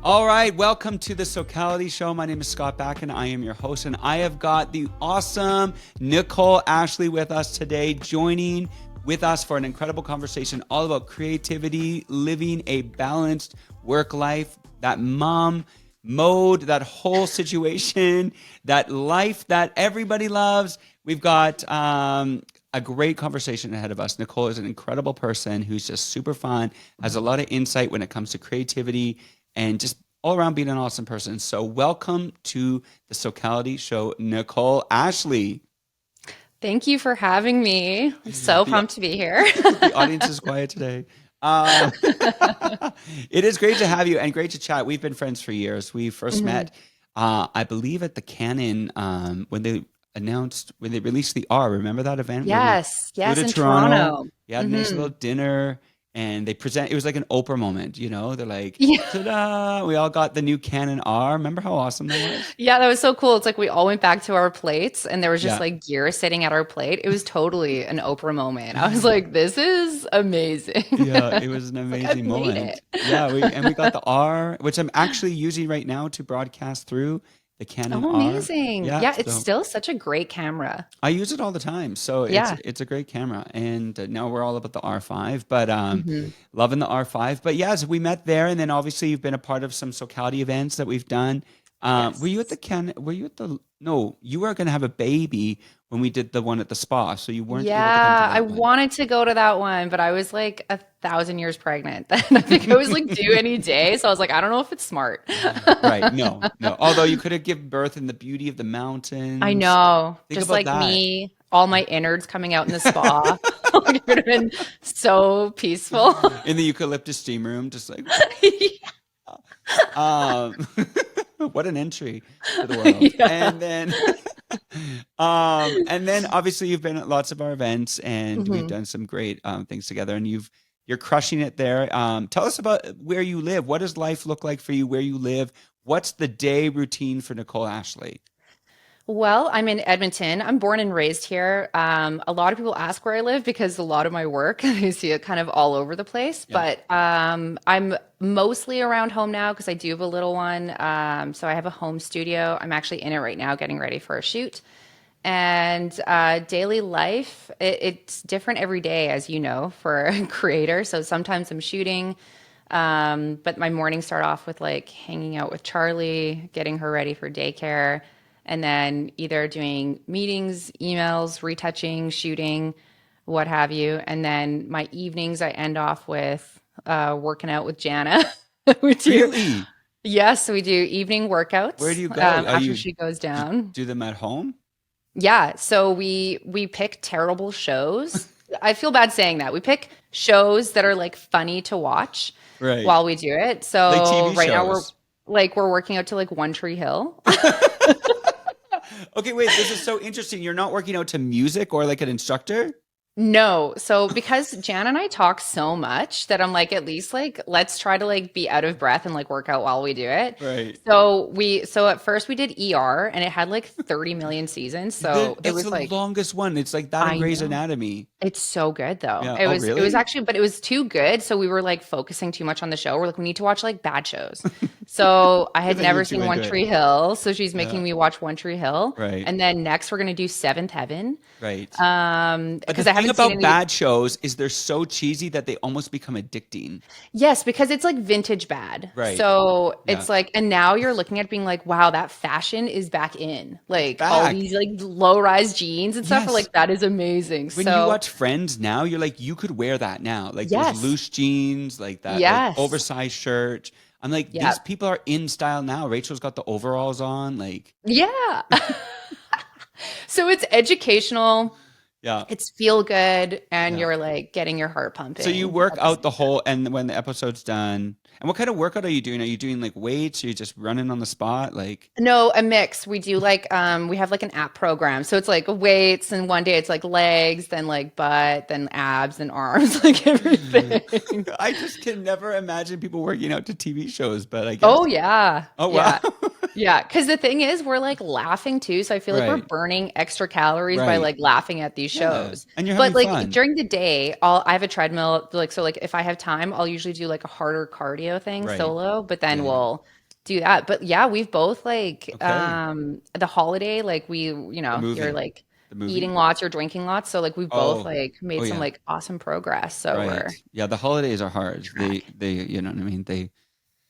All right, welcome to the Socality Show. My name is Scott Back, and I am your host. And I have got the awesome Nicole Ashley with us today, joining with us for an incredible conversation all about creativity, living a balanced work life, that mom mode, that whole situation, that life that everybody loves. We've got a great conversation ahead of us. Nicole is an incredible person who's just super fun, has a lot of insight when it comes to creativity, and just all around being an awesome person. So welcome to the Socality Show, Nicole Ashley. Thank you for having me. I'm so pumped to be here. The audience is quiet today. It is great to have you and great to chat. We've been friends for years. We first Mhm. met, I believe, at the Canon when they released the R. Remember that event where we Yes, flew yes, to in Toronto? Toronto. We had a nice little Hmm. dinner, and it was like an Oprah moment, They're like, Yeah. ta-da! We all got the new Canon R. Remember how awesome that was? Yeah, that was so cool. It's like we all went back to our plates and there was just Yeah. like gear sitting at our plate. It was totally an Oprah moment. I was like, this is amazing. Yeah, it was an It's like I've amazing made moment. it. Yeah, we got the R, which I'm actually using right now to broadcast through the Canon Oh, R. amazing. Yeah, Yeah, it's so still such a great camera. I use it all the time. So Yeah. it's a great camera, and now we're all about the R5, but Hmm. loving the R5. But yeah, so we met there, and then obviously you've been a part of some Socality events that we've done. Were you at the Yes. Can? Were you at the? No, you were going to have a baby when we did the one at the spa, so you weren't able to come to Yeah, I that one. wanted to go to that one, but I was like 1,000 years pregnant. Then I think I was like due any day. So I was like, I don't know if it's smart. Right. No, no. Although you could have given birth in the beauty of the I mountains. know, Think just about like that. me, all my innards coming out in the spa. Like, it would have been so peaceful. In the eucalyptus steam room, just like, um, what an entry to the world. Yeah. And then obviously you've been at lots of our events and we've Mhm. done some great things together and you're crushing it there. Tell us about where you live. What does life look like for you where you live? What's the day routine for Nicole Ashley? Well, I'm in Edmonton. I'm born and raised here. A lot of people ask where I live because a lot of my work, you see it kind of all over the place. Yeah. But I'm mostly around home now because I do have a little one. So I have a home studio. I'm actually in it right now, getting ready for a shoot. And daily life, it's different every day, as you know, for a creator. So sometimes I'm shooting, but my mornings start off with like hanging out with Charlie, getting her ready for daycare, and then either doing meetings, emails, retouching, shooting, what have you. And then my evenings, I end off with working out with Jana. We do, Really? yes, we do evening Where do workouts you go? Are after you she goes do, down. do them at home? Yeah, so we pick terrible shows. I feel bad saying that. We pick shows that are like funny to watch Right. while we do it. Like So TV right now we're shows. we're working out to like One Tree Hill. Okay, wait, this is so interesting. You're not working out to music or like an instructor? No. So because Jan and I talk so much that I'm like, at least like let's try to like be out of breath and like work out while we do it. Right. So at first we did ER and it had like 30 million seasons. So it That's was the like, longest one. It's like that in I Grey's know. Anatomy. It's so good though. Yeah. It Oh, was really? actually, but it was too good. So we were like focusing too much on the show. We're like, we need to watch like bad shows. So I Because had then you were never too seen One into it. Tree Hill. So she's Yeah. making me watch One Tree Hill. Right. And then next we're gonna do Seventh Heaven. Right. But the Because I thing haven't seen about any. bad shows is they're so cheesy that they almost become addicting. Yes, because it's like vintage bad. Right. So Yeah. it's like, and now you're looking at it being like, wow, that fashion is back in. It's Like all back. these like low-rise jeans and stuff are Yes. like, that is amazing. When you So watch Friends now, you're like, you could wear that now. Like those yes, loose jeans, like that, like yes, oversized shirt. I'm like, yeah, these people are in style now. Rachel's got the overalls on. Like, yeah. So it's educational, yeah. it's feel good, and Yeah. you're like getting your heart So you pumping work at the out the same time. whole, and when the episode's done, and what kind of workout are you doing? Are you doing like weights? Are you just running on the spot? Like, No, a mix. We do like we have like an app program. So it's like weights and one day it's like legs, then like butt, then abs and arms, like everything. I just can never imagine people working out to TV shows, but I guess. Oh yeah. Oh, wow. Yeah. Yeah, because the thing is, we're like laughing too. So I feel like we're Right. burning extra calories by Right. like laughing at these Yeah. shows. And you're But having like fun. during the day, I have a treadmill. Like so, like if I have time, I'll usually do like a harder cardio thing Right. solo. But then Yeah. Yeah. do that. But yeah, we've both like Okay. the holiday, like The you're movie. like The movie? eating lots, you're drinking lots. So like we've both Oh, like oh made some yeah. like awesome progress. So Right. we're Yeah, the holidays are hard. track. You know what I mean?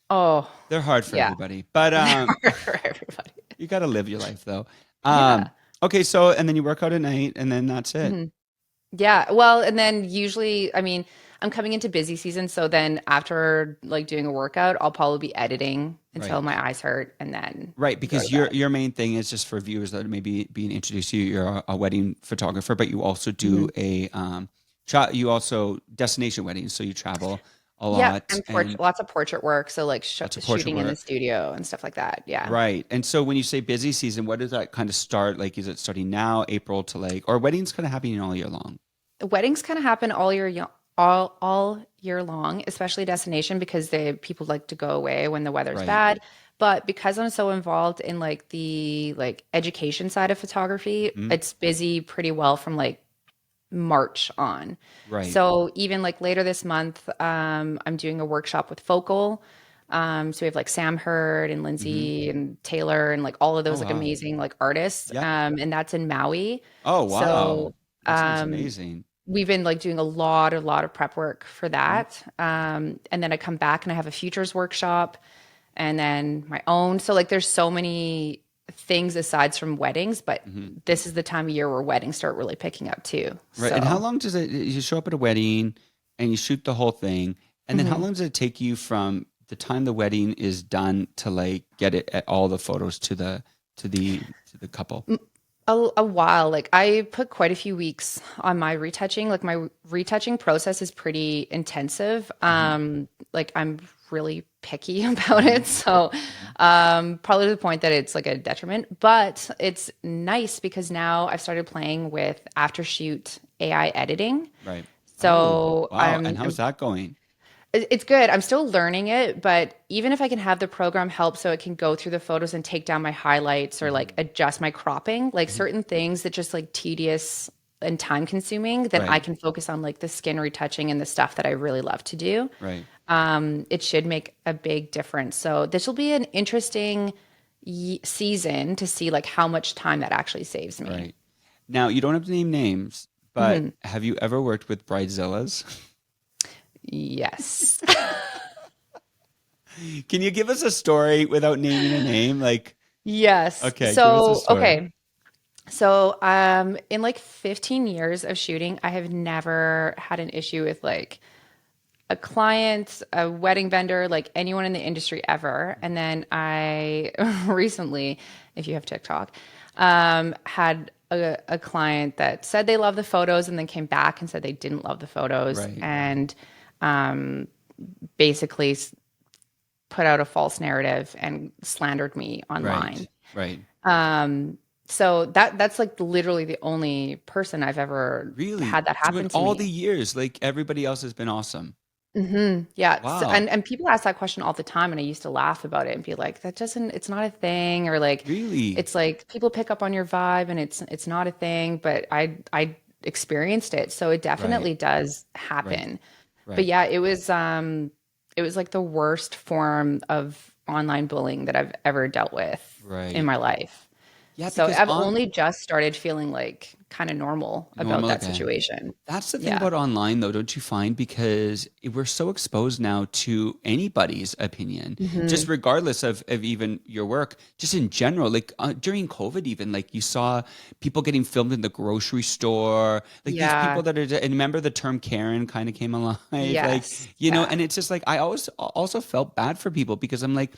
Oh, They're hard for yeah. everybody. But They're hard for everybody. you got to live your life though. Yeah. Okay, so and then you work out at night and then that's it. Mhm. Yeah. Well, and then usually, I mean, I'm coming into busy season, so then after like doing a workout, I'll probably be editing until Right. my eyes hurt and then Right, go because to bed. your main thing is just for viewers that may be being introduced to you. You're a wedding photographer, but you also do Mhm. you also destination weddings, so you travel a Yeah, lot and and lots of portrait work, so like lots of portrait shooting in the work. studio and stuff like that. Yeah. Right. And so when you say busy season, what does that kind of start? Like, is it starting now, April to like, or weddings kind of happening all year long? Weddings kind of happen all year long, especially destination because they people like to go away when the weather's Right. bad. But because I'm so involved in like the like education side of photography, Hmm. it's busy pretty well from like March on. Right. So even like later this month, I'm doing a workshop with Focal. So we have like Sam Hurd and Hmm. Lindsay and Taylor and like all of Oh, those like wow. amazing like artists. Yep. And that's in Maui. Oh, wow. So That sounds um, amazing. we've been like doing a lot of prep work for Hmm. that. And then I come back and I have a futures workshop and then my own. So like there's so many things aside from weddings, but Hmm. this is the time of year where weddings start really picking up too. Right. And how So long does it, you show up at a wedding and you shoot the whole thing, and then how mhm. long does it take you from the time the wedding is done to like get it at all the photos to the couple? A while. Like I put quite a few weeks on my retouching. Like my retouching process is pretty intensive. Hmm. Like I'm really picky about Hmm. it. So Hmm. probably to the point that it's like a detriment, but it's nice because now I've started playing with after shoot AI editing. Right. Oh, So wow. And how's that going? it's good. I'm still learning it, but even if I can have the program help so it can go through the photos and take down my highlights or like Hmm. adjust my cropping, like Hmm. certain things that just like tedious and time consuming, then I Right. can focus on like the skin retouching and the stuff that I really love to do. Right. It should make a big difference. So this will be an interesting season to see like how much time that actually saves me. Right. Now, you don't have to name names, but Mhm. have you ever worked with bridezillas? Yes. Can you give us a story without naming a name? Like, Yes. okay, give us a story. Okay. So, in like 15 years of shooting, I have never had an issue with like a client, a wedding vendor, like anyone in the industry ever. And then I recently, if you have TikTok, had a client that said they love the photos and then came back and said they didn't love the photos Right. and basically put out a false narrative and slandered me Right. online. Right. So that's like literally the only person I've ever Really? had that So in happen to all the me. years, like everybody else has been awesome. Yeah. So, Wow. and people ask that question all the time, and I used to laugh about it and be like, that doesn't, it's not a thing, or like, Really? it's like people pick up on your vibe, and it's not a thing. But I experienced it, so it Right. definitely does Right. happen. But Right. yeah, it was like the worst form of online bullying that I've ever dealt with in Right. my life. Yeah, So because I've on only just started feeling like kind of normal about normal that again. situation. That's the thing Yeah. about online, though, don't you find? Because we're so exposed now to anybody's opinion, just Hmm. regardless of even your work, just in general. Like during COVID, even like you saw people getting filmed in the grocery store, like these people Yeah. that are, and remember the term Karen kind of came alive, like, Yes. you know, Yeah. and it's just like, I always also felt bad for people because I'm like,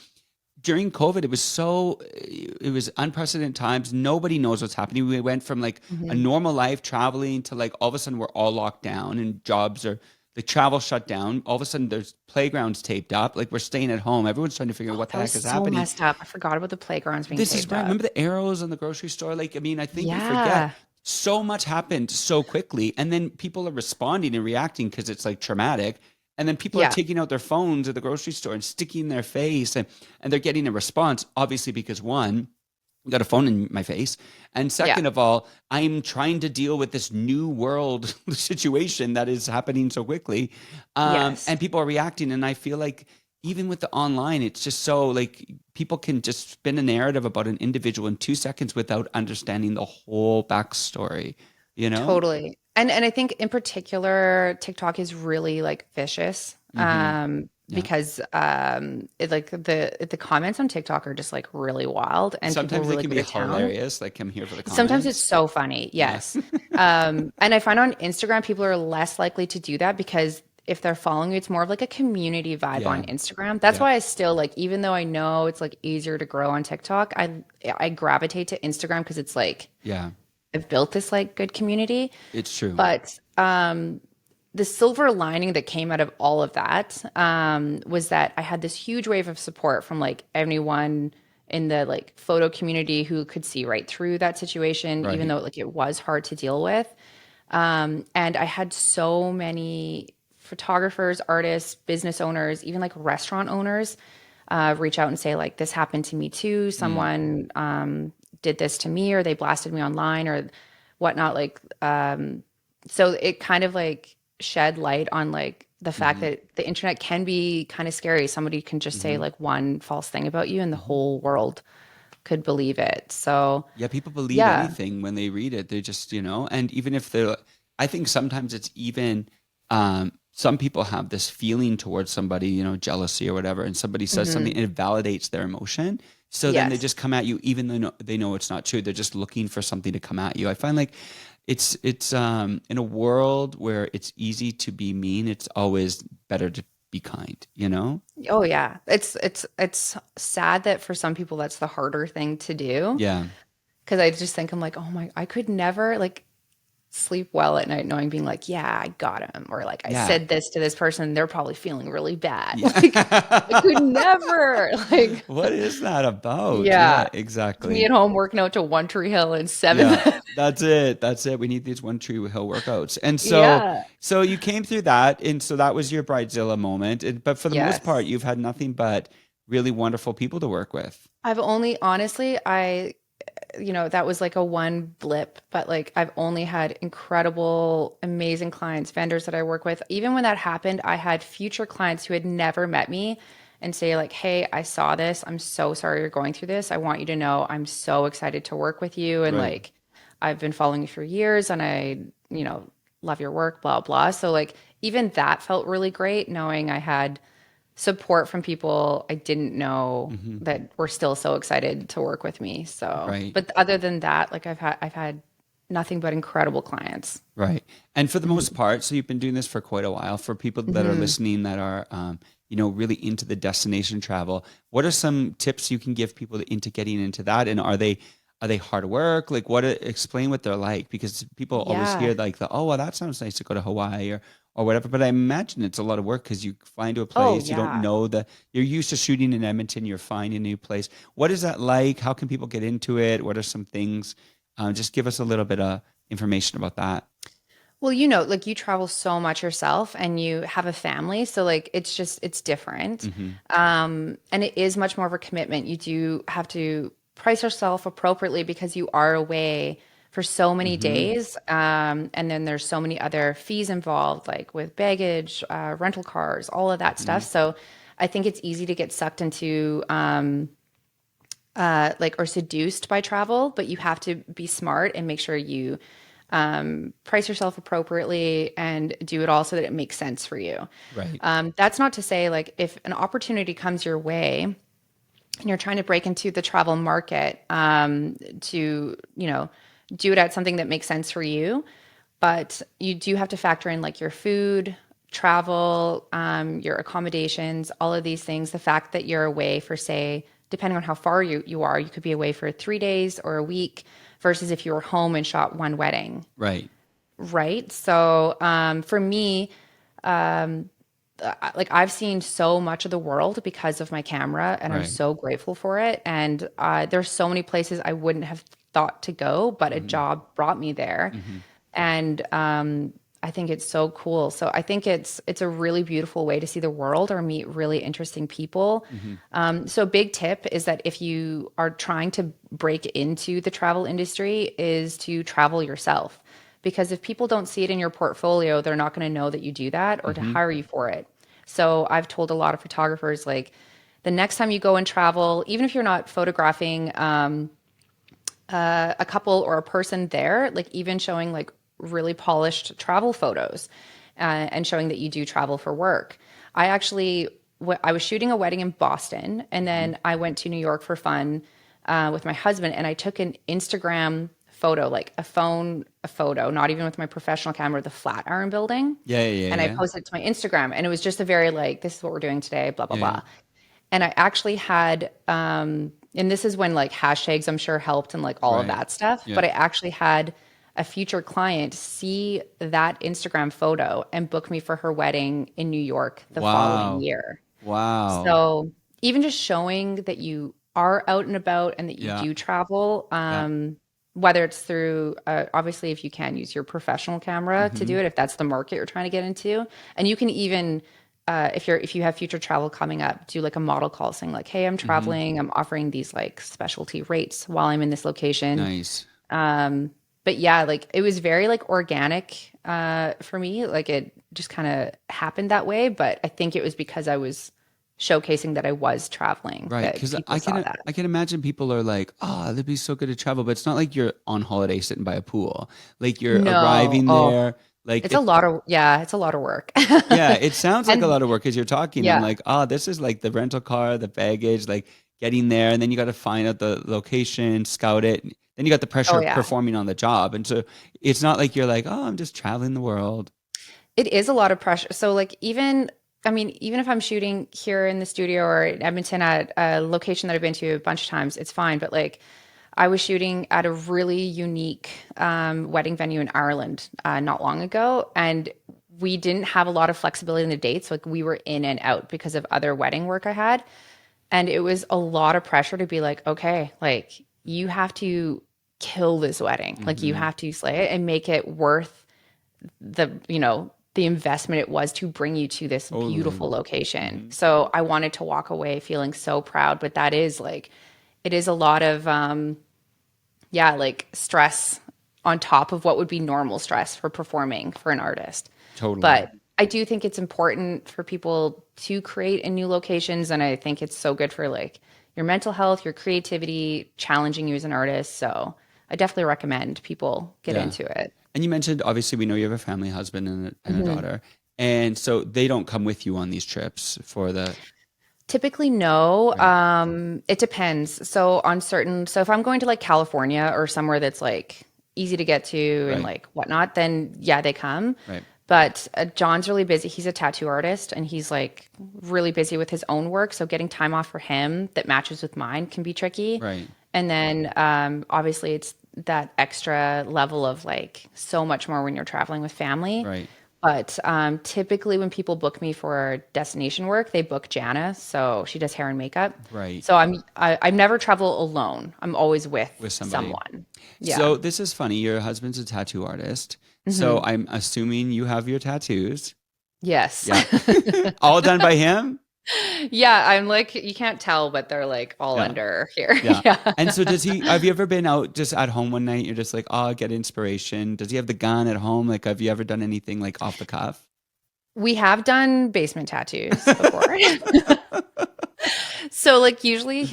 during COVID, it was unprecedented times. Nobody knows what's happening. We went from like a Hmm. normal life traveling to like all of a sudden we're all locked down and jobs are the travel shut down. All of a sudden there's playgrounds taped up. Like we're staying at home. Everyone's trying to figure out Oh, what the that was heck is so happening. messed up. I forgot about the playgrounds being This is taped right. up. Remember the arrows in the grocery store? Like, I mean, I think we forget Yeah. so much happened so quickly. And then people are responding and reacting because it's like traumatic. And then people are Yeah. taking out their phones at the grocery store and sticking their face and they're getting a response, obviously, because one, I got a phone in my face. And Yeah. second of all, I'm trying to deal with this new world situation that is happening so quickly. Yes. And people are reacting. And I feel like even with the online, it's just so like people can just spin a narrative about an individual in 2 seconds without understanding the whole backstory, you know? Totally. And I think in particular, TikTok is really like vicious. Hmm. Yeah. Because it like the comments on TikTok are just like really wild and people Sometimes they really can go be to town. hilarious. Like, I'm here for the Sometimes it's comments. so funny, Yeah. yes. And I find on Instagram people are less likely to do that because if they're following you, it's more of like a community vibe Yeah. on Instagram. That's Yeah. why I still like, even though I know it's like easier to grow on TikTok, I gravitate to Instagram because it's like Yeah. I've built this like good community. It's true. But the silver lining that came out of all of that was that I had this huge wave of support from like anyone in the like photo community who could see right through that situation, even Right. though like it was hard to deal with. And I had so many photographers, artists, business owners, even like restaurant owners reach out and say like this happened to me too. Mm. Someone did this to me, or they blasted me online, or whatnot. Like so it kind of like shed light on like the fact Hmm. that the internet can be kind of scary. Somebody can just say Hmm. like one false thing about you and the Hmm. whole world could believe it. So Yeah, people believe yeah. anything when they read it. They just, and even if they're, I think sometimes it's even, some people have this feeling towards somebody, jealousy or whatever, and somebody says something Hmm. and it validates their emotion. So then they Yes. just come at you, even though they know it's not true. They're just looking for something to come at you. I find like it's in a world where it's easy to be mean, it's always better to be kind, you know? Oh yeah. It's sad that for some people that's the harder thing to do. Yeah. Because I just think I'm like, oh my, I could never like sleep well at night knowing being like, yeah, I got him. Or like I Yeah. said this to this person, they're probably feeling really bad. Like I could Yeah. never like What is that about? Yeah, yeah. It's me exactly. at home working out to One Tree Hill in seven Yeah, minutes. that's it. That's it. We need these one tree hill workouts. And so, Yeah. so you came through that, and so that was your bridezilla moment. But for the most part, Yes. you've had nothing but really wonderful people to work with. I've only honestly, that was like a one blip, but like I've only had incredible, amazing clients, vendors that I work with. Even when that happened, I had future clients who had never met me and say like, "Hey, I saw this. I'm so sorry you're going through this. I want you to know I'm so excited to work with you and Right. like I've been following you for years and you know, love your work, blah blah." So like even that felt really great knowing I had support from people I didn't know Hmm. that were still so excited to work with me. So, Right. but other than that, like I've had nothing but incredible clients. Right. And for the most Hmm. part, so you've been doing this for quite a while. For people that are Hmm. listening that are, really into the destination travel, what are some tips you can give people into getting into that? And are they hard work? Like, explain what they're like, because people always Yeah. hear like oh, well, that sounds nice to go to Hawaii or whatever. But I imagine it's a lot of work because you fly into a Oh place, you don't yeah. know you're used to shooting in Edmonton, you're finding a new place. What is that like? How can people get into it? What are some things? Just give us a little bit of information about that. Well, like you travel so much yourself and you have a family, so like it's different. Hmm. And it is much more of a commitment. You do have to price yourself appropriately because you are away for so many Hmm. days. And then there's so many other fees involved, like with baggage, rental cars, all of that Hmm. stuff. So I think it's easy to get sucked into like or seduced by travel, but you have to be smart and make sure you price yourself appropriately and do it all so that it makes sense for you. Right. That's not to say like if an opportunity comes your way and you're trying to break into the travel market to do it at something that makes sense for you, but you do have to factor in like your food, travel, your accommodations, all of these things. The fact that you're away for, say, depending on how far you are, you could be away for 3 days or a week versus if you were home and shot one wedding, Right. right? So for me, like I've seen so much of the world because of my camera, and I'm Right. so grateful for it. And there's so many places I wouldn't have thought to go, but a Hmm. job brought me there, Hmm. and I think it's so cool. So I think it's a really beautiful way to see the world or meet really interesting people. Hmm. So a big tip is that if you are trying to break into the travel industry, is to travel yourself. Because if people don't see it in your portfolio, they're not going to know that you do that or to Hmm. hire you for it. So I've told a lot of photographers, like, the next time you go and travel, even if you're not photographing a couple or a person there, like even showing like really polished travel photos and showing that you do travel for work. I was shooting a wedding in Boston, and then I went to New York for fun with my husband, and I took an Instagram photo, like a photo, not even with my professional camera, the Flatiron Building. And I Yeah. posted it to my Instagram, and it was just a very like, this is what we're doing today, blah, blah, Yeah. blah. And I actually had, and this is when like hashtags I'm sure helped and like all of Right. that stuff, Yeah. but I actually had a future client see that Instagram photo and book me for her wedding in New York the following Wow. year. Wow. So even just showing that you are out and about and that you Yeah. do travel, Yeah. whether it's through, obviously, if you can use your professional camera to do it, if that's the market you're trying to get into, and you can even, if you have future travel coming up, do like a model call saying like, "Hey, I'm traveling. I'm offering these like specialty rates while I'm in this location." Nice. But yeah, like it was very like organic for me. Like it just kind of happened that way. But I think it was because I was showcasing that I was traveling Right, that because people saw that. I can imagine people are like, oh, that'd be so good to travel, but it's not like you're on holiday sitting by a pool. Like you're No, arriving oh, there, like it's a it. lot of yeah, it's a lot of work. Yeah, it sounds like a And lot of work as you're talking. I'm yeah, like, oh, this is like the rental car, the baggage, like getting there, and then you got to find out the location, scout it. Then you got the pressure oh of yeah. performing on the job, and so it's not like you're like, oh, I'm just traveling the world. It is a lot of pressure. So like even I mean, even if I'm shooting here in the studio or in Edmonton at a location that I've been to a bunch of times, it's fine. But like I was shooting at a really unique wedding venue in Ireland not long ago, and we didn't have a lot of flexibility in the dates. Like we were in and out because of other wedding work I had, and it was a lot of pressure to be like, okay, like you have to kill this wedding, like you Hmm. have to slay it and make it worth the investment it was to bring you to this Totally. beautiful location. Hmm. So I wanted to walk away feeling so proud, but that is like it is a lot of yeah, like stress on top of what would be normal stress for performing for an artist. Totally. But I do think it's important for people to create in new locations, and I think it's so good for like your mental health, your creativity, challenging you as an artist. So I definitely recommend people get Yeah. into it. And you mentioned obviously we know you have a family, husband and a daughter. And so they don't come with you on these trips for the Typically, no. right, It depends. So if I'm going to like California or somewhere that's like easy to get to and right, like whatnot, then yeah, they come. right, But John's really busy. He's a tattoo artist and he's like really busy with his own work. So getting time off for him that matches with mine can be tricky. right, And then obviously it's that extra level of like so much more when you're traveling with family. right, But typically, when people book me for destination work, they book Jana, so she does hair and makeup. right, So I never travel alone. I'm always with with somebody. someone. Yeah. So this is funny. Your husband's a tattoo artist. So Hmm. I'm assuming you have your tattoos. Yes. Yeah. All done by him? Yeah. I'm like you can't tell, but they're like all Yeah. under here. Yeah. Yeah. And so does he, have you ever been out just at home one night? You're just like, oh, get inspiration. Does he have the gun at home? Like, have you ever done anything like off the cuff? We have done basement tattoos before. So like usually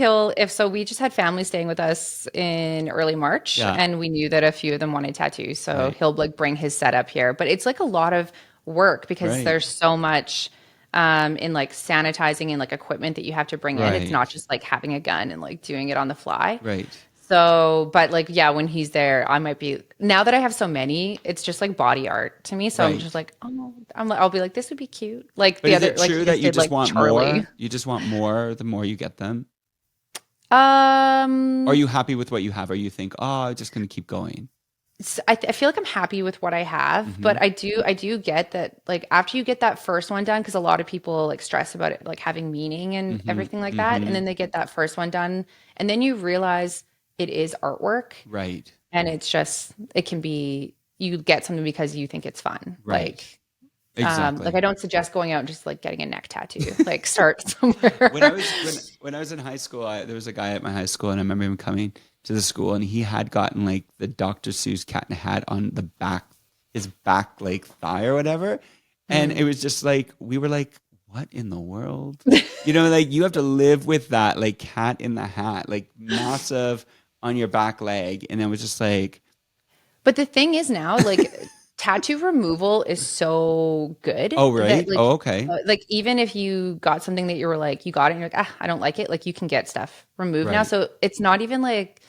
we just had family staying with us in early March Yeah. and we knew that a few of them wanted tattoos. So Right. he'll like bring his setup here. But it's like a lot of work because Right. there's so much in like sanitizing and like equipment that you have to bring in. It's not Right. just like having a gun and like doing it on the fly. Right. So, but like, yeah, when he's there, I might be now that I have so many, it's just like body art to me. So I'm just Right. like, oh, I'll be like, this would be cute. Like But the is other, it like true he that just you did just like want Charlie. more? You just want more the more you get them? Or are Um, you happy with what you have? Or you think, oh, I'm just going to keep going? I feel like I'm happy with what I have, Hmm. but I do get that like after you get that first one done, because a lot of people like stress about it like having meaning and Hmm. everything like that, and Hmm. then they get that first one done, and then you realize it is artwork, Right. and it's just it can be you get something because you think it's fun, Right. like Exactly. I don't suggest going out and just like getting a neck tattoo, like start somewhere. When I was in high school, there was a guy at my high school, and I remember him coming to the school, and he had gotten like the Dr. Seuss cat in a hat on the back, his back like thigh or whatever, and Mm. it was just like we were like, what in the world? Like you have to live with that like cat in the hat, like massive on your back leg. And it was just like, But the thing is now, like tattoo removal is so good oh, that right. Oh, okay. like even if you got something that you were like, you got it and you're like, I don't like it, like you can get stuff removed now. Right. So it's not even like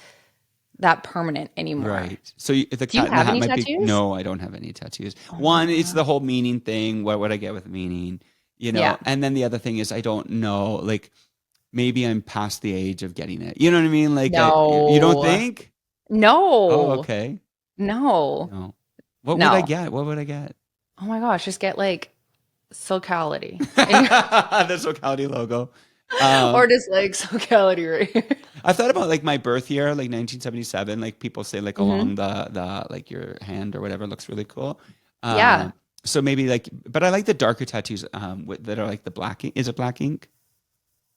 that permanent anymore. Right. So the Do you cat in the have hat any might be, tattoos? no, I don't have any tattoos. Oh my One, it's God. the whole meaning thing. What would I get with meaning? Yeah. And then the other thing is I don't know, like maybe I'm past the age of getting it. You know what I mean? Like you don't No. think? Oh, No. okay. No. No. What would I No. get? What would I get? Oh my gosh, just get like Socality. The Socality logo. Or Um, just like Socality right here. I thought about like my birth year, like 1977. Like people say, like Hmm. along the like your hand or whatever looks really cool. Yeah. So maybe like, but I like the darker tattoos that are like the black ink. Is it black ink?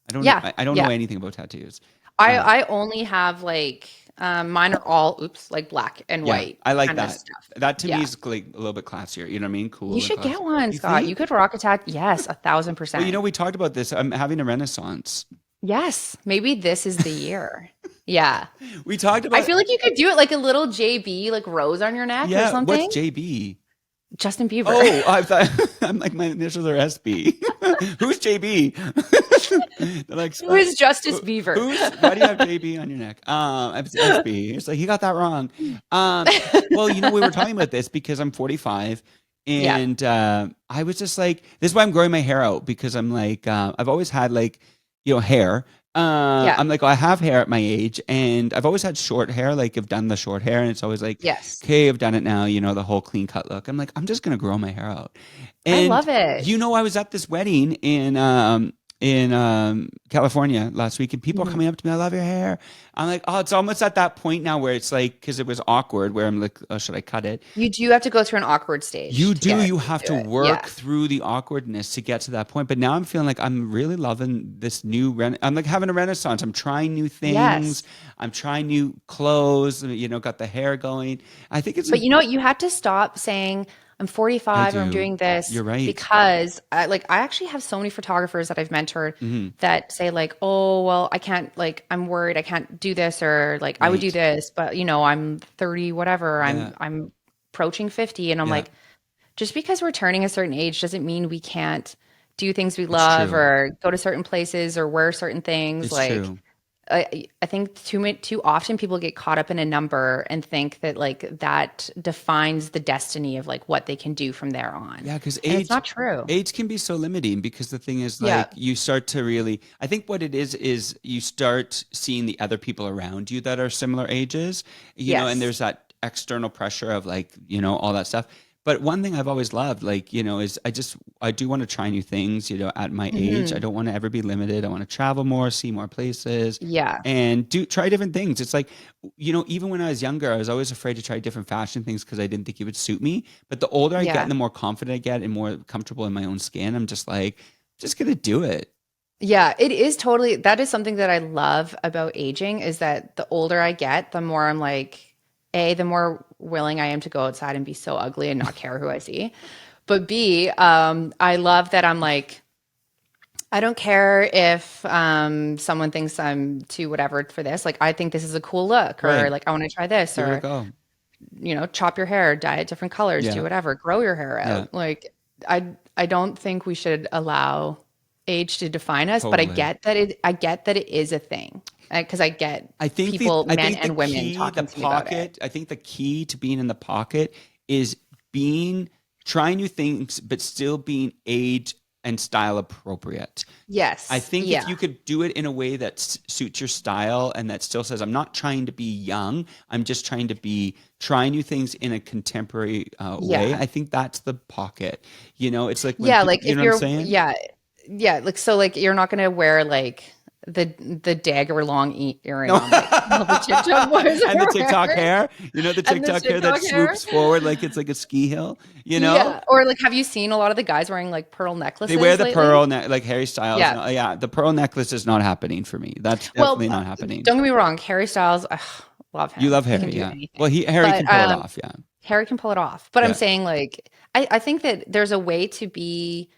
I don't know. Yeah. I don't know Yeah. anything about tattoos. I Uh, I only have like mine are all like black and yeah, white I like kind of that. stuff. That to me Yeah. is like a little bit classier. You know what I mean? You Cool and should get classy. one, You Scott. You think? could rock a tat. Yes, a thousand Well, percent. we talked about this. I'm having a renaissance. Yes. Maybe this is the year. Yeah. We talked I about, feel like you could do it like a little JB, like rose on your neck or yeah. What's something. JB? Justin Bieber. Oh, I thought I'm like my initials are SB. Who's JB? They're like, Who is Justice Beaver? who's? Why do you have JB on your neck? It's SB. It's like he got that wrong. Um, well, we were talking about this because I'm 45, Yeah. and I was just like, this is why I'm growing my hair out because I'm like, I've always had like, hair. Yeah. I'm like, oh, I have hair at my age, and I've always had short hair. Like, I've done the short hair, and it's always like, Yes. okay, I've done it now. The whole clean cut look. I'm like, I'm just gonna grow my hair out. I And love it. I was at this wedding in California last week, and people are Mhm. coming up to me. I love your hair. I'm like, oh, it's almost at that point now where it's like, because it was awkward. Where I'm like, oh, should I cut it? You do have to go through an awkward You stage to do. get You have to to it. Yeah. work through the awkwardness to get to that point. But now I'm feeling like I'm really loving this new. I'm like having a renaissance. I'm trying new things. Yes. I'm trying new clothes. Got the hair going. I think it's. But you know what? You have to stop saying, I'm I 45 or I'm do. doing this You're right. because I actually have so many photographers that I've mentored Hmm. that say like, oh, well, I can't, like, I'm worried I can't do this, or like I would do Right. this, but I'm 30, whatever. Yeah. I'm approaching 50. And I'm Yeah. like, just because we're turning a certain age doesn't mean we can't do things we It's love true. or go to certain places or wear certain things. It's Like, true. I think too often people get caught up in a number and think that like that defines the destiny of like what they can do from there on. Yeah, because And it's not true. age can be so limiting because the thing is Yeah. like you start to really I think what it is you start seeing the other people around you that are similar ages, and Yes. there's that external pressure of like, all that stuff. But one thing I've always loved, like, is I do want to try new things, at my age. I Hmm. don't want to ever be limited. I want to travel more, see more places Yeah. and try different things. It's like, even when I was younger, I was always afraid to try different fashion things because I didn't think it would suit me. But the older I get Yeah. and the more confident I get and more comfortable in my own skin, I'm just like, just gonna do it. Yeah. It is totally, that is something that I love about aging is that the older I get, the more I'm like, the more willing I am to go outside and be so ugly and not care who I see. But B, I love that I'm like, I don't care if someone thinks I'm too whatever for this. Like, I think this is a cool look, or Right. like, I want to try this, Give it a or, go. chop your hair, dye it different colors, do Yeah. whatever, grow your hair Yeah. out. Like, I don't think we should allow age to define us, but Totally. I get that it is a thing because I get people, I men think the and women key, the talking to me about it. pocket, I think the key to being in the pocket is trying new things, but still being age and style appropriate. I Yes. think if Yeah. you could do it in a way that suits your style and that still says, I'm not trying to be young, I'm just trying to try new things in a contemporary way. Yeah. I think that's the pocket. It's like when Yeah, people, like you if know what I'm you're saying? yeah, yeah, like so like you're not gonna wear like the dagger long earring No. on like all the TikTok boys And the are TikTok wearing, hair, the and the TikTok hair that TikTok hair. swoops forward like it's like a ski hill, you know? Yeah, or like have you seen a lot of the guys wearing like pearl They wear necklaces the lately? pearl, like Harry Styles. Yeah. No, yeah, the pearl necklace is not happening for me. That's Well, definitely not happening. don't get me wrong, Harry Styles, ugh, love You him. love He can Harry, do yeah. Well, anything. Harry But can pull it off, yeah. Harry can pull it off. But I'm Yeah. saying like I think that there's a way to be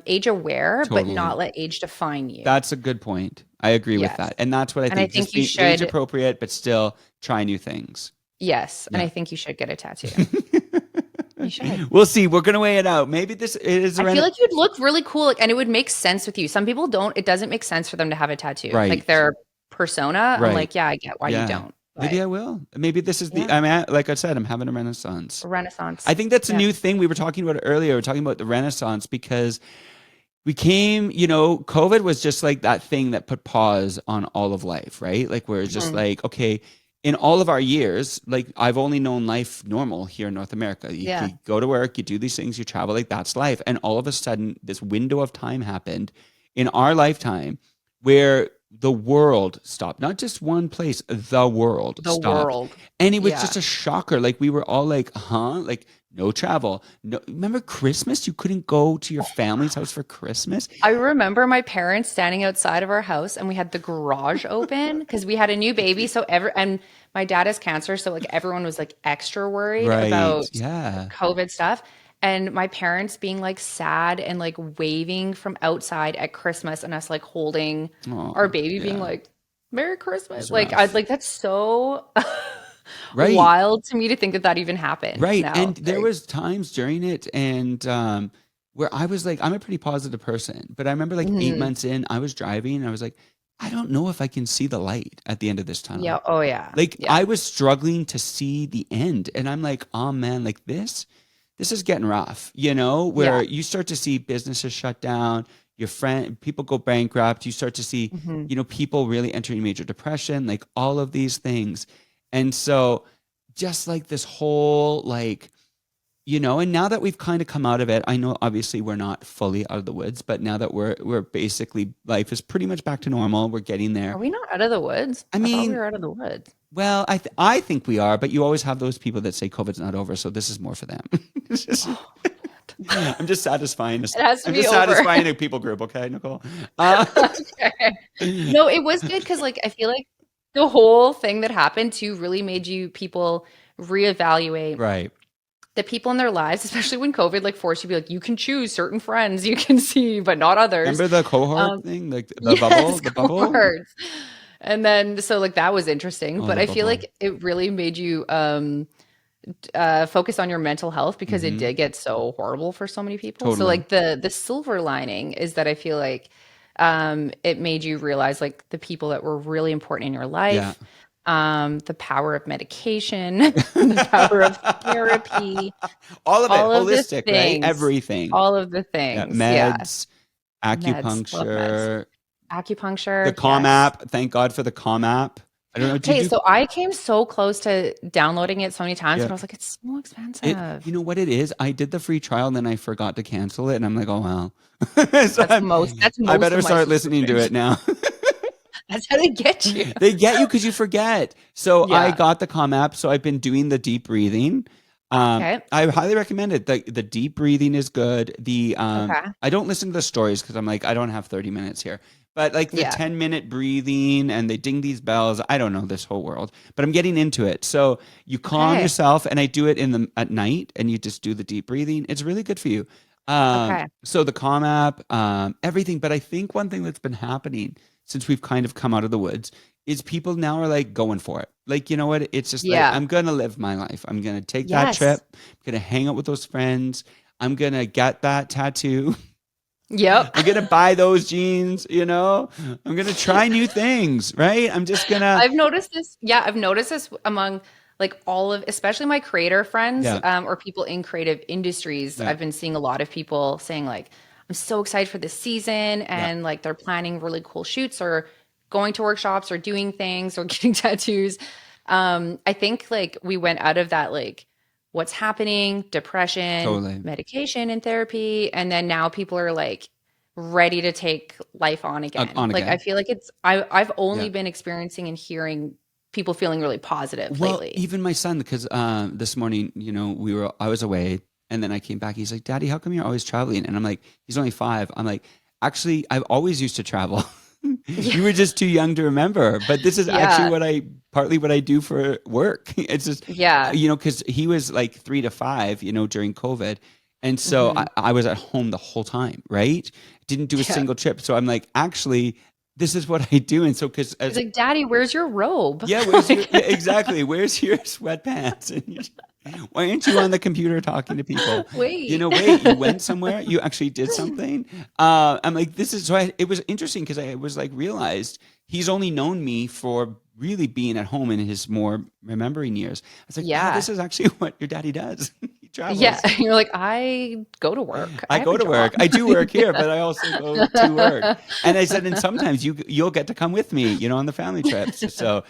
age aware, but Totally. not let age define you. That's a good point. I agree with Yes. that. And that's what I And I think. Just think you be age should, appropriate, but still try new things. yes. And Yeah. I think you should get a tattoo. You should. We'll see. We're gonna weigh it out. Maybe this is I feel around. like you'd look really cool, like, and it would make sense with you. Some people don't, it doesn't make sense for them to have a tattoo. Like Right. their persona, I'm Right. like, yeah, I get why you Yeah. don't. Maybe But I will. Maybe this is the. yeah, I mean, like I said, I'm having a renaissance. I Renaissance. think that's a Yeah. new thing. We were talking about it earlier. We are talking about the renaissance because we came, COVID was just like that thing that put pause on all of life, right? Like we're just Mhm. like, okay, in all of our years, like I've only known life normal here in North America. Yeah. You go to work, you do these things, you travel, like that's life. And all of a sudden, this window of time happened in our lifetime where the world stopped, not just one place, the world The stopped. world. And it was Yeah. just a shocker. Like we were all like, huh? Like no travel. No, remember Christmas? You couldn't go to your family's house for Christmas? I remember my parents standing outside of our house and we had the garage open because we had a new baby. And my dad has cancer. So like everyone was like extra worried Right. about Yeah. COVID stuff. And my parents being like sad and like waving from outside at Christmas and us like holding Oh, our baby being yeah. like, Merry It Christmas. was Like I rough. like that's so Right. wild to me to think that that even happened Right. And now. there Like, was times during it and where I was like, I'm a pretty positive person, but I remember like eight mhm. months in, I was driving and I was like, I don't know if I can see the light at the end of this Yeah. tunnel. Oh yeah. Like Yeah. I was struggling to see the end. And I'm like, oh man, like this is getting rough, Yeah. where you start to see businesses shut down, people go bankrupt, you start to see, Mhm. people really entering major depression, like all of these things. And so just like this whole like, and now that we've kind of come out of it, I know obviously we're not fully out of the woods, but now that we're basically life is pretty much back to normal, we're getting there. Are we not out of the woods? I I thought we mean, were out of the woods. well, I think we are, but you always have those people that say COVID's not over, so this is more for them. It's just- Oh, I'm just satisfying. it has to I'm be just over. satisfying a people group, okay, Nicole? Uh, Okay. No, it was good because like I feel like the whole thing that happened too really made people reevaluate right. the people in their lives, especially when COVID like forced you to be like, you can choose certain friends you can see, but not others. Remember the cohort Um, thing, like the bubble, yes, the bubble. cohorts. And then so like that was interesting, Oh, but the I feel bubble. like it really made you focus on your mental health because it Hmm. did get so horrible for so many people. So Totally. like the silver lining is that I feel like it made you realize like the people that were really important in your Yeah. life, the power of medication, the power of therapy, All of it, all of the holistic, right? things, Everything. all of the Yeah, things. Yeah, meds, meds, love meds, acupuncture, the acupuncture. Calm Yes. app. Thank God for the Calm app. I don't know. Do you Okay, do? so I came so close to downloading it so many times, Yeah. but I was like, it's so It. expensive. You know what it is? I did the free trial and then I forgot to cancel it, and I'm like, oh well. So That's I most better of my start listening to subscriptions. it now. That's how they get you. They get you because you forget. So I Yeah. got the Calm app. So I've been doing the deep breathing. Okay. I highly recommend it. The deep breathing is good. Okay. I don't listen to the stories because I'm like, I don't have 30 minutes here. But like the Yeah. 10-minute breathing and they ding these bells. I don't know this whole world, but I'm getting into it. So you calm Okay. yourself, and I do it at night, and you just do the deep breathing. It's really good for you. Okay. So the Calm app, everything. But I think one thing that's been happening since we've kind of come out of the woods is people now are like going for it. Like, you know what? It's just like, Yeah. I'm going to live my life. I'm going to take that Yes. trip. I'm going to hang out with those friends. I'm going to get that tattoo. Yep. I'm going to buy those jeans, I'm going to try new things, right? I'm just going to, I've noticed this. Yeah, I've noticed this among like all of, especially my creator friends, yeah, or people in creative industries. yeah, I've been seeing a lot of people saying like, I'm so excited for this season, yeah, and like they're planning really cool shoots or going to workshops or doing things or getting tattoos. I think like we went out of that like what's happening, depression, totally. medication and therapy, and then now people are like ready to take life on again. On Like I again. feel like I've only Yeah. been experiencing and hearing people feeling really positive Well, lately. even my son, because this morning, I was away, and then I came back. He's like, "Daddy, how come you're always traveling?" And I'm like, "He's only 5." I'm like, "Actually, I've always used to travel. Yeah. You were just too young to remember. But this is actually Yeah. partly what I do for work. It's just, Yeah. because he was like 3 to 5, during COVID." And so Hmm. I was at home the whole time, right? Didn't do a Yeah. single trip. So I'm like, actually, this is what I do. And so, because He's as like, Daddy, where's your robe? yeah, where's your yeah, Like, exactly? Where's your sweatpants? Why aren't you on the computer talking to people? wait. Wait, you went somewhere? You actually did something? I'm like, this is why it was interesting because I was like, realized he's only known me for really being at home in his more remembering years. I was like, oh, Yeah. this is actually what your daddy does. He Yeah. travels. You're like, I go to work. I I have go a to work. job. I do work here, Yeah. but I also go to work. And I said, and sometimes you'll get to come with me, on the family trips. So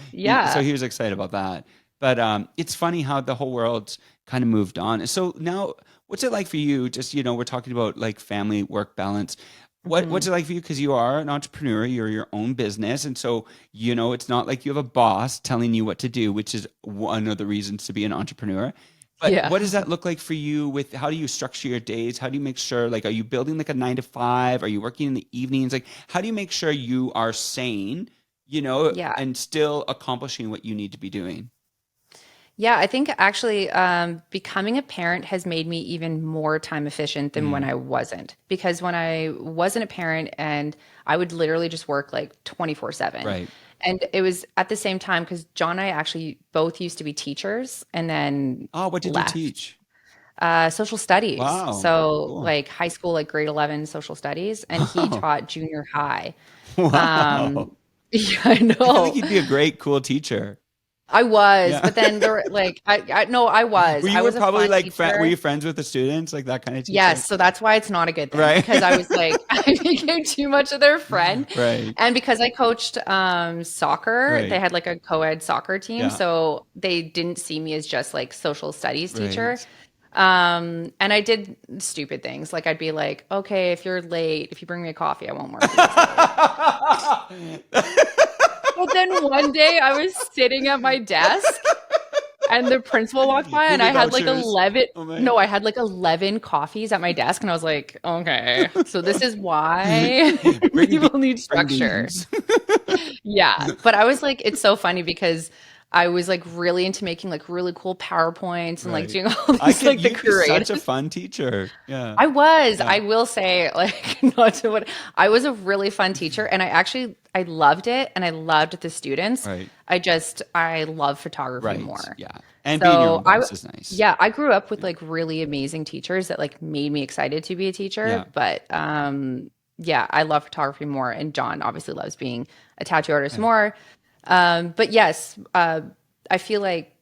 so Yeah. he was excited about that. But it's funny how the whole world's kind of moved on. So now, what's it like for you? Just we're talking about like family work balance. What's Mhm. it like for you? Because you are an entrepreneur, you're your own business, and so it's not like you have a boss telling you what to do, which is one of the reasons to be an entrepreneur. But Yeah. what does that look like for you with how do you structure your days? How do you make sure, like, are you building like a 9 to 5? Are you working in the evenings? Like, how do you make sure you are sane, Yeah. and still accomplishing what you need to be doing? Yeah, I think actually becoming a parent has made me even more time efficient than when Mm, I wasn't. Because when I wasn't a parent and I would literally just work like 24/7. right. And it was at the same time because John and I actually both used to be teachers and then Oh, what did you left. teach? Social studies. Wow. So Cool. like high school, like grade 11 social studies, and he Wow. taught junior high. Wow. Um, yeah, I I feel like know. you'd be a great, cool teacher. I was, Yeah. but then there were like I no, I was. Were I you were was a probably fun like, were teacher. you friends with the students, like that kind of teacher? Yes, so that's why it's not a good thing Right. because I was like I became too much of their friend. Right. And because I coached soccer, they Right. had like a co-ed soccer team, Yeah. so they didn't see me as just like social studies teacher. Right. And I did stupid things. Like I'd be like, "Okay, if you're late, if you bring me a coffee, I won't mark you as late." But then one day I was sitting at my desk and the principal walked by Give and me I had like vouchers. 11, Oh my. no, I had like 11 coffees at my desk and I was like, okay, so this is why Bring beans. people need Bring structure. beans. Yeah. But I was like, it's so funny because I was like really into making like really cool PowerPoints and like Right. doing all these like the You'd be such a creative. fun teacher. Yeah. I Yeah. will say, like, not to what I was a really fun teacher and I loved it and I loved the students. Right. I love photography Right. more. Yeah. And being your So own boss is nice. yeah, I grew up with Yeah. like really amazing teachers that like made me excited to be a teacher. Yeah. But yeah, I love photography more. And John obviously loves being a tattoo artist Yeah. more. But yes, I feel like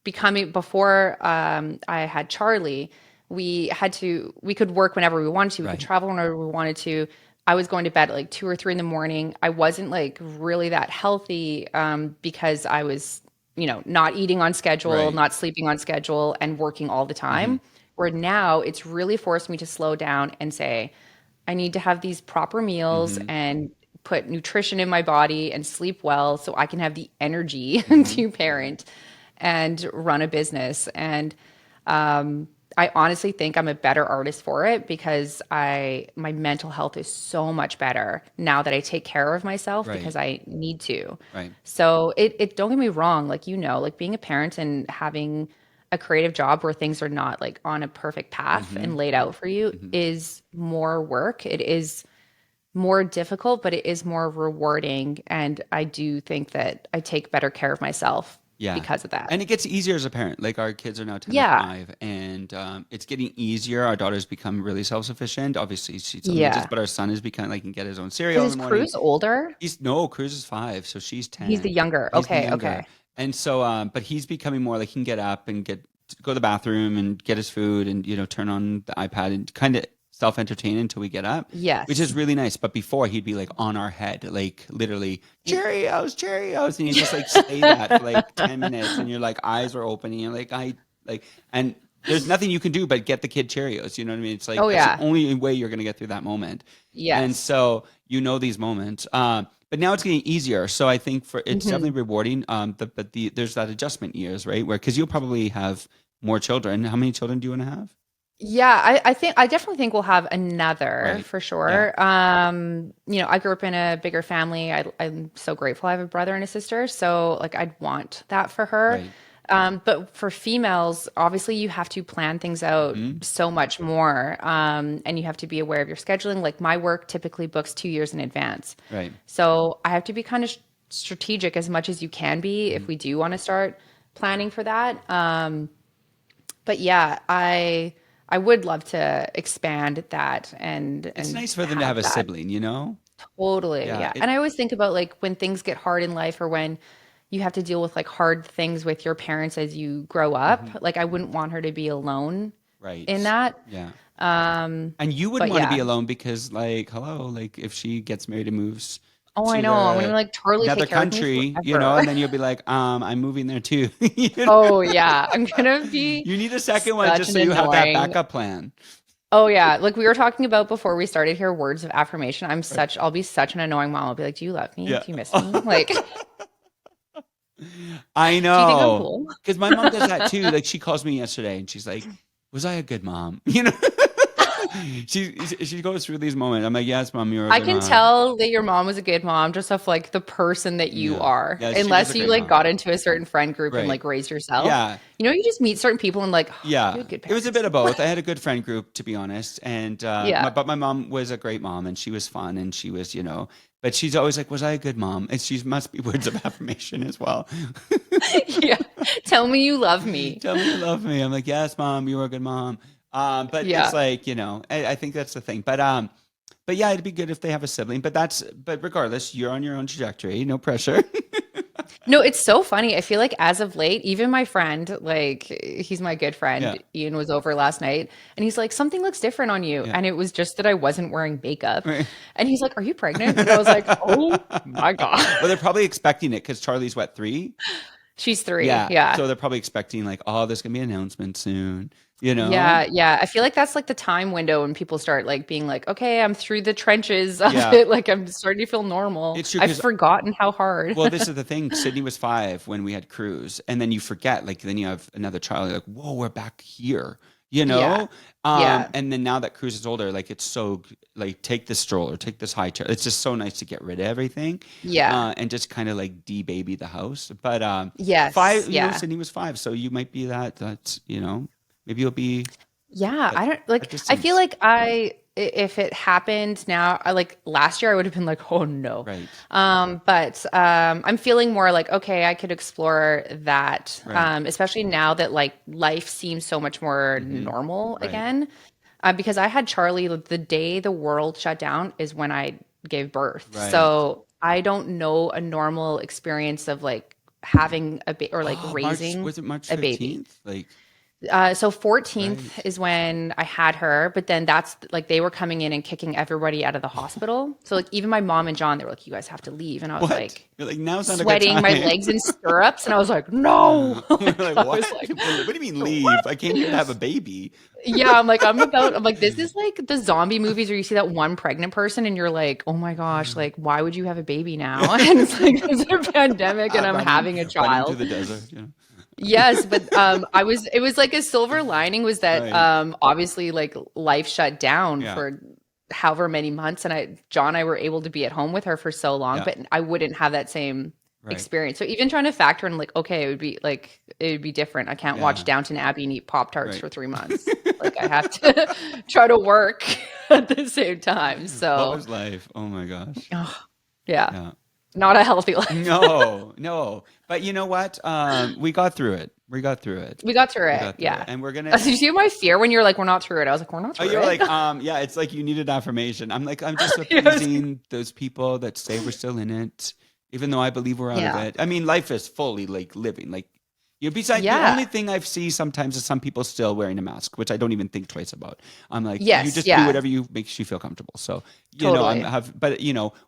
becoming before I had Charlie, we could work whenever we wanted to. We could Right. travel whenever we wanted to. I was going to bed at like 2 or 3 in the morning. I wasn't like really that healthy because I was, not eating on schedule, Right. not sleeping on schedule, and working all the Hmm. time. Where now it's really forced me to slow down and say, I need to have these proper meals Hmm. and put nutrition in my body and sleep well so I can have the energy Hmm. to parent and run a business. And I honestly think I'm a better artist for it because my mental health is so much better now that I take care of myself Right. because I need to. Right. So it don't get me wrong, like like being a parent and having a creative job where things are not like on a perfect path Hmm. and laid out for you Hmm. is more work. It is more difficult, but it is more rewarding. And I do think that I take better care of myself Yeah. because of that. And it gets easier as a parent. Like our kids are now 10 and Yeah. 5, and it's getting easier. Our daughter's become really self-sufficient. Obviously, she's still needs us, Yeah. but our son has become like, can get his own Because cereal in is the morning. Cruz older? He's no, Cruz is 5, so she's He's the 10. younger. He's the Okay, younger. okay. And so but he's becoming more like he can get up and go to the bathroom and get his food and turn on the iPad and kind of self-entertain until we get up, which is Yes. really nice. But before he'd be like on our head, like literally Cheerios, Cheerios, and he'd just like say that for like 10 minutes and your like eyes are opening and like and there's nothing you can do but get the kid Cheerios. You know what I mean? It's like Oh that's the yeah. only way you're gonna get through that moment. And Yes. so these moments. But now it's getting easier. So I think it's definitely Hmm. rewarding. There's that adjustment years, right? Where because you'll probably have more children. How many children do you want to have? Yeah, I definitely think we'll have another Right. for Yeah. sure. I grew up in a bigger family. I'm so grateful I have a brother and a sister. So like I'd want that for her. Right. But for females, obviously you have to plan things out Hmm. so much more. And you have to be aware of your scheduling. Like my work typically books 2 years in advance. Right. So I have to be kind of strategic as much as you can be if Mhm. we do want to start planning for that. But yeah, I would love to expand that It's and nice for them to have have a that. sibling, you know? Totally, Yeah. yeah. And I always think about like when things get hard in life or when you have to deal with like hard things with your parents as you grow up. Mhm. Like I wouldn't want her to be alone in Right. that. Yeah. Um, And you wouldn't but want to yeah. be alone because, like, hello, like if she gets married and moves Oh, I to know. I'm gonna be the like totally another take care of me country, you know, forever. and then you'll be like, I'm moving there too. You know? Oh yeah, I'm gonna be You need a second one such just an so you have that annoying. backup plan. Oh yeah, like we were talking about before we started here, words of affirmation. Right. I'll be such an annoying mom. I'll be like, "Do you love me? Yeah. Do you miss me? Like, I do you think I'm know. cool?" Because my mom does that too. Like she calls me yesterday and she's like, was I a good mom? You know? She goes through these moments. I'm like, yes, mom, you're a I good can mom. tell that your mom was a good mom just off like the person that you Yeah. are. Yeah, she was a Unless you great like mom. got into a certain friend group and Right. like raised yourself. Yeah. You just meet certain people and like, oh, you Yeah, had good it was a bit parents. of both. I had a good friend group, to be honest, and Yeah. but my mom was a great mom, and she was fun, and she was, but she's always like, "Was I a good mom?" And she must be words of affirmation as well. Yeah. Tell me you love me. Tell me you love me. I'm like, yes, mom, you were a good mom. But it's Yeah. like, I think that's the thing. But yeah, it'd be good if they have a sibling. But regardless, you're on your own trajectory. No pressure. No, it's so funny. I feel like as of late, even my friend, like he's my good Yeah, friend, Ian was over last night and he's like, something looks different on you. yeah. And it was just that I wasn't wearing makeup. Right. And he's like, are you pregnant? And I was like, oh my God. Well, they're probably expecting it because Charlie's what, 3? She's 3. Yeah. Yeah. So they're probably expecting like, oh, there's gonna be an announcement soon, you know? Yeah, yeah. I feel like that's like the time window when people start like being like, okay, I'm through the trenches of Yeah. it. Like I'm starting to feel normal. It's true I've because forgotten how hard. well, this is the thing. Sydney was 5 when we had Cruz, and then you forget, like then you have another child, you're like, whoa, we're back here, you Yeah, know? yeah, And then now that Cruz is older, like it's so like take this stroller, take this high chair. It's just so nice to get rid of everything, yeah. and just kind of like de-baby the house. But Yes, 5, yeah. Sydney was 5, so you might be that's maybe you'll be Yeah, at I don't a like I feel distance, like if it happened now, I like last year I would have been like, "Oh no." right? But I'm feeling more like, okay, I could explore that. Right. Especially now that like life seems so much more Hmm. normal Right. again. Because I had Charlie the day the world shut down is when I gave birth. Right. So I don't know a normal experience of like having a baby or like Oh, raising Was it March a baby. 15th? Like, So 14th right. is when I had her, but then that's like they were coming in and kicking everybody out of the hospital. So like even my mom and John, they were like, "You guys have to leave," and I was What? like You're like, now's not a good sweating, my time. legs in stirrups, and I was like, "No!" We're Like like, I what? was like, What do you mean "What?" leave? I came here to have a baby. Yeah, I'm like, this is like the zombie movies where you see that one pregnant person and you're like, oh my gosh, like, why would you have a baby now? And it's like, there's a pandemic and I'm running, having a running through child. the desert. Yeah. Yes, but it was like a silver lining was that Right. obviously like life shut down Yeah. for however many months and John and I were able to be at home with her for so long, Yeah. but I wouldn't have that same Right. experience. So even trying to factor in like, okay, it would be different. I can't watch Yeah. Downton Abbey and eat Pop Tarts Right. for 3 months. Like I have to try to work at the same time. What So was life? Oh my gosh. yeah, Yeah. not a healthy life. No, no. But you know what? We got through it. We got through it. We got through We it. got through it. Yeah. And we're gonna. So you see my fear when you're like, we're not through it. I was like, we're not Oh, through you're like, it. yeah. It's like you needed affirmation. I'm like, I'm just Yes. appeasing those people that say we're still in it, even though I believe we're out of Yeah. it. I mean, life is fully like living. Like besides, the Yeah. only thing I've see sometimes is some people still wearing a mask, which I don't even think twice about. I'm like, you Yes. just do Yeah. whatever you makes you feel comfortable. So I'm Totally. have, but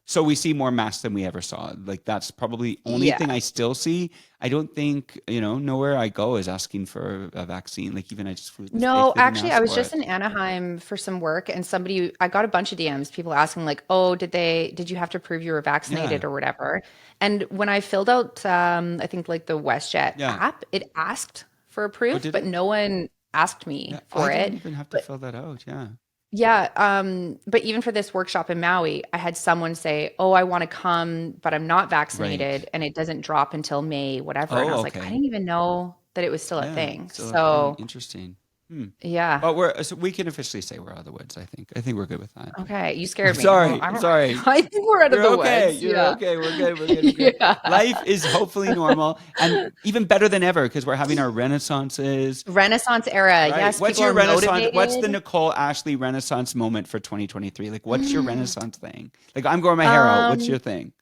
so we see more masks than we ever saw. Like that's probably only Yeah. thing I still see. I don't think nowhere I go is asking for a vaccine. Like even I just flew to the States, No, they didn't actually, I ask was for just it. in Anaheim for some work and I got a bunch of DMs, people asking like, oh, did you have to prove you were Yeah, vaccinated or whatever? And when I filled out, I think like the WestJet yeah. app, it asked for a Oh, proof, did but it? no one asked Yeah, me I for didn't it. even have to But fill that out. Yeah. yeah, but even for this workshop in Maui, I had someone say, "Oh, I want to come, but I'm not Right. vaccinated, and it doesn't drop until May, whatever." And I Oh, was like, "I okay. didn't even know." that it was still a Yeah, thing. still a thing. So Interesting. Hmm. yeah. But we're so we can officially say we're out of the woods. I think. I think we're good with that. Okay, you I'm scared me. sorry. I I'm don't. sorry. I think we're out of You're the okay. woods. You're Yeah. okay. We're good. We're good. We're good. Yeah. Life is hopefully normal and even better than ever because we're having our renaissances, Renaissance era. right? Yes, What's people your are renaissance? What's the motivated. Nicole Ashley renaissance moment for 2023? Like, what's your renaissance thing? Like, I'm growing my hair out. What's Um, your thing?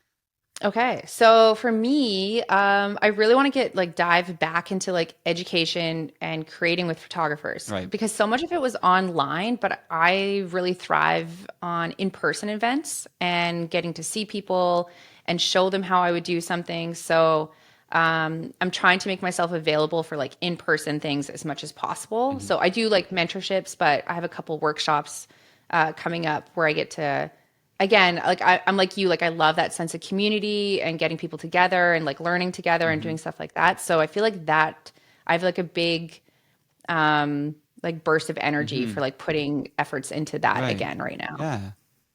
Okay, so for me, I really want to get like dive back into like education and creating with photographers Right. because so much of it was online, but I really thrive on in-person events and getting to see people and show them how I would do something. So I'm trying to make myself available for like in-person things as much as possible. Mhm. So I do like mentorships, but I have a couple workshops coming up where I get to again, like I'm like you, like I love that sense of community and getting people together and like learning together and doing Mhm. stuff like that. So I feel like that I have like a big like burst of energy for Mhm. like putting efforts into that Right. again right now. Yeah.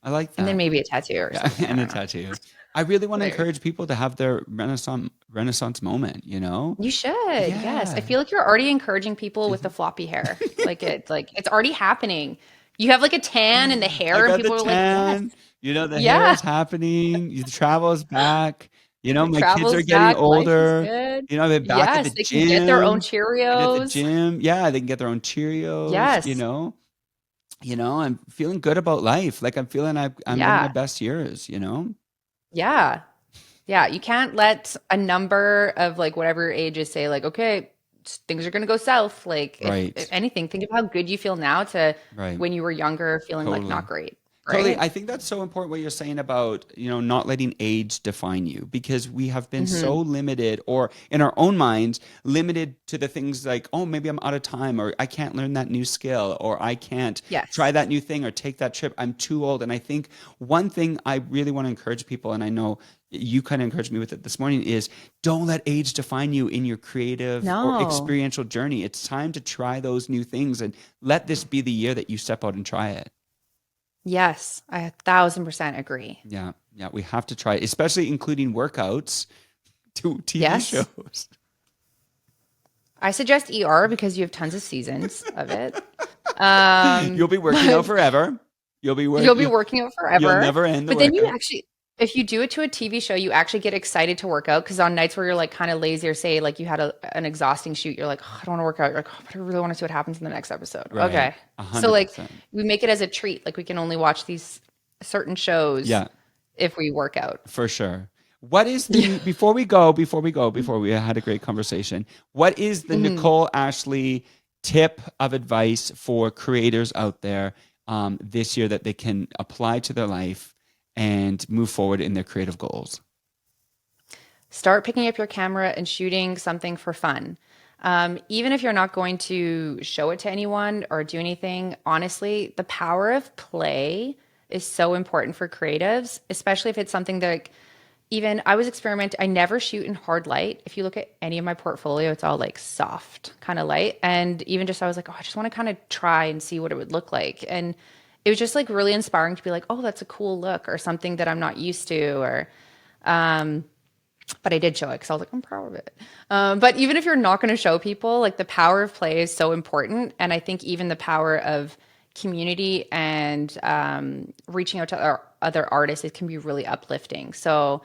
I like And then that. maybe a tattoo or Yeah, something. I and a don't know. tattoo. I really want to There. encourage people to have their renaissance moment, you know? You should. Yes. I Yeah. feel like you're already encouraging people with the Mhm. floppy hair. Like it's already happening. You have like a tan and the I hair and got the people are like, "Yes." tan, the hair Yeah. is happening, the travel is back, my kids are Travel's getting back, life is older, good. they're back at Yes, the they can get their own gym, and at the Cheerios. gym, yeah, they can get their own Cheerios, Yes. I'm feeling good about life, like, I'm feeling I'm in my Yeah. best years, you know? Yeah. Yeah. You can't let a number of like whatever your age is say like, okay, things are gonna go south. Like if Right, anything, think of how good you feel now to right. when you were younger feeling like not Totally. great. Totally. Right? I think that's so important what you're saying about, not letting age define you because we have been so Hmm. limited or in our own minds, limited to the things like, oh, maybe I'm out of time or I can't learn that new skill or I can't try Yes. that new thing or take that trip. I'm too old. And I think one thing I really want to encourage people, and I know you kind of encouraged me with it this morning, is don't let age define you in your creative or No. experiential journey. It's time to try those new things and let this be the year that you step out and try it. Yes. I 1,000% agree. Yeah, yeah, we have to try it, especially including workouts to TV Yes. shows. I suggest ER because you have tons of seasons of it. You'll be working out But forever. You'll be work you'll be you working out you'll forever. never end the But then you workout. actually, if you do it to a TV show, you actually get excited to work out because on nights where you're like kind of lazy or say like you had an exhausting shoot, you're like, oh, I don't want to work out. You're like, oh, but I really want to see what happens in the next episode. Right. Okay. So like 100%. we make it as a treat. Like we can only watch these certain shows Yeah, if we work out. for sure. What is Yeah. the before we had a great conversation. What is the Mhm. Nicole Ashley tip of advice for creators out there this year that they can apply to their life and move forward in their creative goals? Start picking up your camera and shooting something for fun. Even if you're not going to show it to anyone or do anything, honestly, the power of play is so important for creatives, especially if it's something that like, even I was experimenting. I never shoot in hard light. If you look at any of my portfolio, it's all like soft kind of light. And even just I was like, oh, I just want to kind of try and see what it would look like. And it was just like really inspiring to be like, oh, that's a cool look or something that I'm not used to or but I did show it because I was like, I'm proud of it. But even if you're not going to show people, like the power of play is so important. And I think even the power of community and reaching out to other artists, it can be really uplifting. So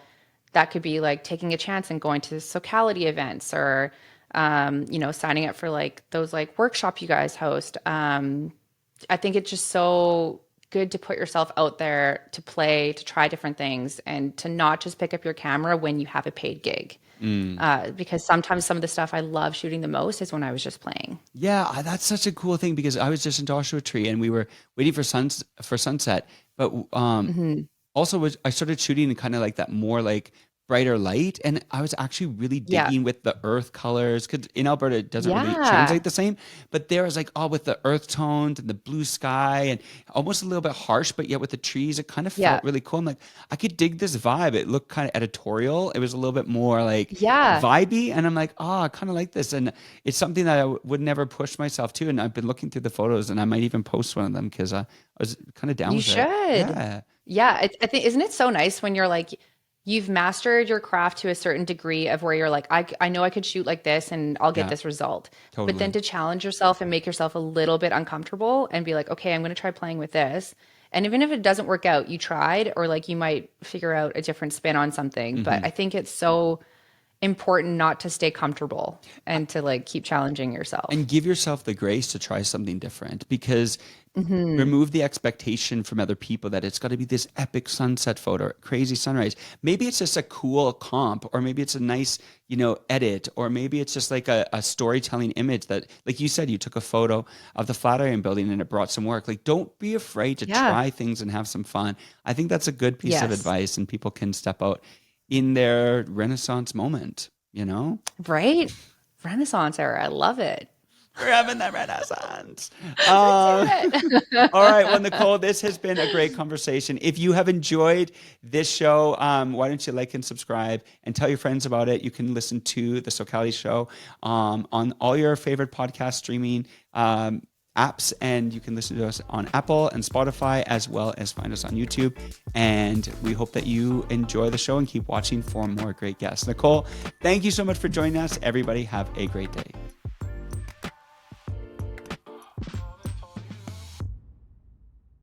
that could be like taking a chance and going to Socality events or, signing up for like those like workshop you guys host. I think it's just so good to put yourself out there to play, to try different things, and to not just pick up your camera when you have a paid gig. Mm. Because sometimes some of the stuff I love shooting the most is when I was just playing. Yeah, that's such a cool thing because I was just in Joshua Tree and we were waiting for sunset, but Hmm. also I started shooting in kind of like that more like brighter light, and I was actually really Yeah. digging with the earth colors because in Alberta it doesn't really Yeah. translate the same, but there was like all with the earth tones and the blue sky and almost a little bit harsh, but yet with the trees it kind of Yeah. felt really cool. I'm like, I could dig this vibe. It looked kind of editorial. It was a little bit more like Yeah. vibey, and I'm like, oh, I kind of like this, and it's something that I would never push myself to. And I've been looking through the photos, and I might even post one of them because I was kind of down You with it. should. Yeah. Yeah. I think, isn't it so nice when you're like, you've mastered your craft to a certain degree of where you're like, I know I could shoot like this and I'll get Yeah, this result. totally. But then to challenge yourself and make yourself a little bit uncomfortable and be like, okay, I'm going to try playing with this. And even if it doesn't work out, you tried, or like you might figure out a different spin on something. But I think it's so important not to stay comfortable and to like keep challenging yourself. And give yourself the grace to try something different, because remove the expectation from other people that it's got to be this epic sunset photo, crazy sunrise. Maybe it's just a cool comp, or maybe it's a nice, edit, or maybe it's just like a storytelling image that, like you said, you took a photo of the Flatiron building and it brought some work. Like, don't be afraid to Yeah. try things and have some fun. I think that's a good piece of Yes. advice, and people can step out in their Renaissance moment, Right? Renaissance era. I love it. We're having that Renaissance. Do it. All right. Well, Nicole, this has been a great conversation. If you have enjoyed this show, why don't you like and subscribe and tell your friends about it? You can listen to the Socality Show on all your favorite podcast streaming apps, and you can listen to us on Apple and Spotify, as well as find us on YouTube. And we hope that you enjoy the show and keep watching for more great guests. Nicole, thank you so much for joining us. Everybody have a great day.